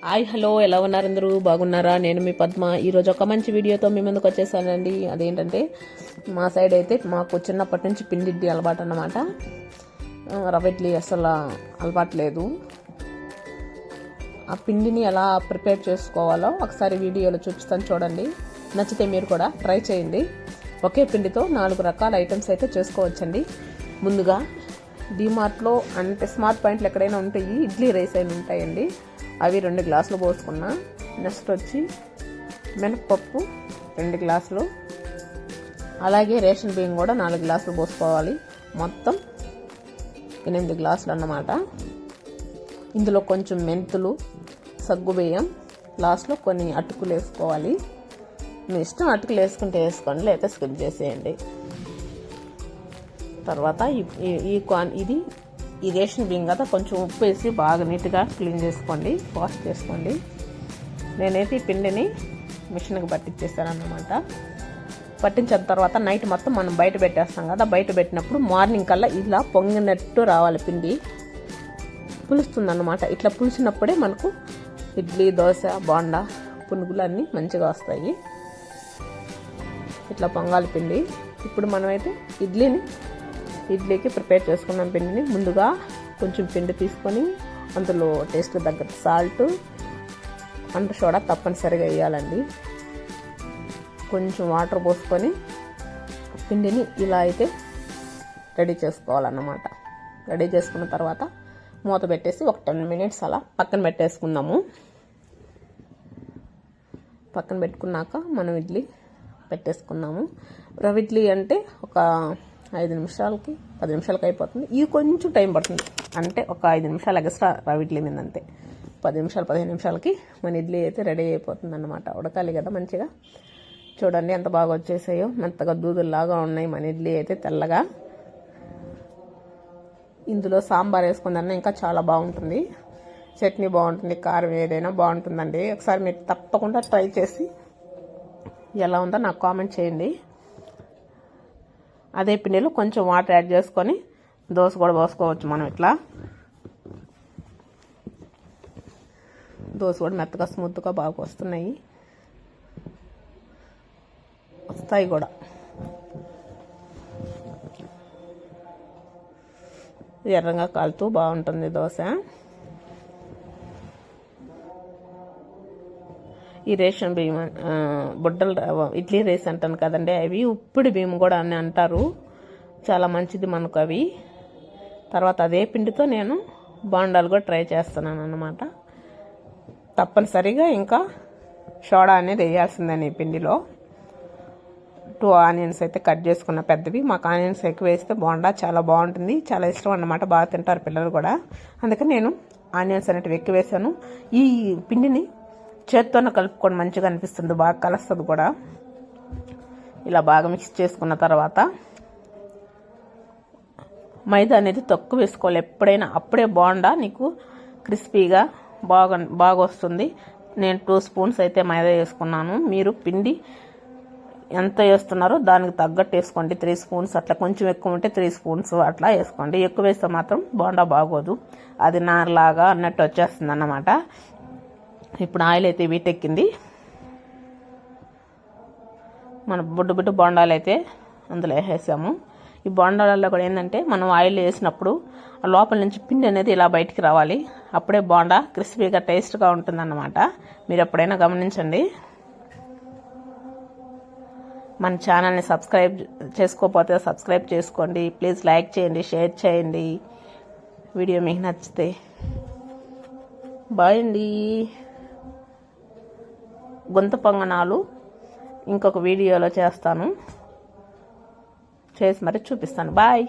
Hi hello, ఎలా ఉన్నారు అందరూ? బాగున్నారా? నేను మీ పద్మ. ఈరోజు ఒక మంచి వీడియోతో మీ ముందుకు వచ్చేసానండి. అదేంటంటే మా సైడ్ అయితే మాకు చిన్నప్పటి నుంచి పిండి ఇడ్లీ అలవాటు అన్నమాట. రవ్వ ఇడ్లీ అసలు అలవాటు లేదు. ఆ పిండిని ఎలా ప్రిపేర్ చేసుకోవాలో ఒకసారి వీడియోలో చూపిస్తాను, చూడండి. నచ్చితే మీరు కూడా ట్రై చేయండి. ఒకే పిండితో 4 రకాల ఐటమ్స్ అయితే చేసుకోవచ్చండి. ముందుగా డిమార్ట్లో అంటే స్మార్ట్ పాయింట్లు ఎక్కడైనా ఉంటాయి, ఇడ్లీ రైస్ అయినా ఉంటాయండి. అవి 2 గ్లాసులు పోసుకున్నా. నెక్స్ట్ వచ్చి మినపప్పు 2 గ్లాసులు, అలాగే రేషన్ బియ్యం కూడా 4 గ్లాసులు పోసుకోవాలి. మొత్తం 8 గ్లాసులు అన్నమాట. ఇందులో కొంచెం మెంతులు, సగ్గు బియ్యం, లాస్ట్లో కొన్ని అటుకులు వేసుకోవాలి. మీ ఇష్టం, అటుకులు వేసుకుంటే వేసుకోండి, లేకపోతే స్కిప్ చేసేయండి. తర్వాత ఈ రేషన్ బియ్యం కదా, కొంచెం ఉప్పు వేసి బాగా నీట్గా క్లీన్ చేసుకోండి, వాష్ చేసుకోండి. నేనైతే ఈ పిండిని మిషన్కి పట్టించేసాను అన్నమాట. పట్టించిన తర్వాత నైట్ మొత్తం మనం బయట పెట్టేస్తాం కదా, బయట పెట్టినప్పుడు మార్నింగ్ కల్లా ఇలా పొంగినట్టు రావాలి. పిండి పులుస్తుంది అన్నమాట. ఇట్లా పులిసినప్పుడే మనకు ఇడ్లీ, దోశ, బోండా, పునుగులు అన్నీ మంచిగా వస్తాయి. ఇట్లా పొంగాలి పిండి. ఇప్పుడు మనమైతే ఇడ్లీకి ప్రిపేర్ చేసుకున్నాం పిండిని. ముందుగా కొంచెం పిండి తీసుకొని అందులో టేస్ట్కి తగ్గట్టు సాల్ట్, అంటు సోడా తప్పనిసరిగా వేయాలండి. కొంచెం వాటర్ పోసుకొని పిండిని ఇలా అయితే రెడీ చేసుకోవాలన్నమాట. రెడీ చేసుకున్న తర్వాత మూత పెట్టేసి ఒక 10 మినిట్స్ అలా పక్కన పెట్టేసుకుందాము. పక్కన పెట్టుకున్నాక మనం ఇడ్లీ పెట్టేసుకున్నాము. రవ్వ ఇడ్లీ అంటే ఒక 5 నిమిషాలకి 10 నిమిషాలకి అయిపోతుంది. ఇది కొంచెం టైం పడుతుంది, అంటే ఒక 5 నిమిషాలు ఎక్స్ట్రా రవ్వ ఇడ్లీ మీద అంతే. 10 నిమిషాలు 15 నిమిషాలకి మన ఇడ్లీ అయితే రెడీ అయిపోతుంది అన్నమాట. ఉడకాలి కదా మంచిగా. చూడండి ఎంత బాగా వచ్చేసాయో, మెత్తగా దూదుల్లాగా ఉన్నాయి మన ఇడ్లీ అయితే తెల్లగా. ఇందులో సాంబార్ వేసుకుందన్నా ఇంకా చాలా బాగుంటుంది. చట్నీ బాగుంటుంది, కారం ఏదైనా బాగుంటుందండి. ఒకసారి మీరు తప్పకుండా ట్రై చేసి ఎలా ఉందో నాకు కామెంట్ చేయండి. అదే పిండిలో కొంచెం వాటర్ యాడ్ చేసుకొని దోశ కూడా పోసుకోవచ్చు మనం. ఇట్లా దోశ కూడా మెత్తగా స్మూత్గా బాగా వస్తాయి కూడా. ఎర్రగా కాలుతూ బాగుంటుంది దోశ. ఈ రేషన్ బియ్యం బుడ్డలు ఇడ్లీ రైస్ అంటాను కదండి, అవి ఉప్పుడు బియ్యం కూడా అని అంటారు. చాలా మంచిది మనకు అవి. తర్వాత అదే పిండితో నేను బోండాలు కూడా ట్రై చేస్తున్నాను అన్నమాట. తప్పనిసరిగా ఇంకా సోడా అనేది వేయాల్సిందని ఈ పిండిలో. 2 ఆనియన్స్ అయితే కట్ చేసుకున్న పెద్దవి. మాకు ఆనియన్స్ ఎక్కువ వేస్తే బోండా చాలా బాగుంటుంది, చాలా ఇష్టం అన్నమాట. బాగా తింటారు పిల్లలు కూడా. అందుకని నేను ఆనియన్స్ అనేటివి ఎక్కువ వేసాను. ఈ పిండిని చేత్తోనే కలుపుకొని మంచిగా అనిపిస్తుంది, బాగా కలుస్తుంది కూడా. ఇలా బాగా మిక్స్ చేసుకున్న తర్వాత మైదా అనేది తక్కువ వేసుకోవాలి ఎప్పుడైనా, అప్పుడే బోండా నీకు క్రిస్పీగా బాగా వస్తుంది. నేను 2 స్పూన్స్ అయితే మైదా వేసుకున్నాను. మీరు పిండి ఎంత వేస్తున్నారో దానికి తగ్గట్టు వేసుకోండి. 3 స్పూన్స్ అట్లా, కొంచెం ఎక్కువ ఉంటే 3 స్పూన్స్ అట్లా వేసుకోండి. ఎక్కువ వేస్తే మాత్రం బోండా బాగోదు, అది నారలాగా అన్నట్టు వచ్చేస్తుంది అన్నమాట. ఇప్పుడు ఆయిల్ అయితే వీటెక్కింది. మన బుడ్డు బోండాలు అయితే అందులో వేసేసాము. ఈ బోండాలలో కూడా ఏంటంటే మనం ఆయిల్ వేసినప్పుడు లోపల నుంచి పిండి అనేది ఇలా బయటికి రావాలి. అప్పుడే బోండా క్రిస్పీగా టేస్ట్గా ఉంటుందన్నమాట. మీరు ఎప్పుడైనా గమనించండి. మన ఛానల్ని సబ్స్క్రైబ్ చేసుకోకపోతే సబ్స్క్రైబ్ చేసుకోండి. ప్లీజ్ లైక్ చేయండి, షేర్ చేయండి వీడియో మీకు నచ్చితే. బాయ్ అండి. గుంత పొంగనాలు ఇంకొక వీడియోలో చేస్తాను, చేసి మరి చూపిస్తాను. బాయ్.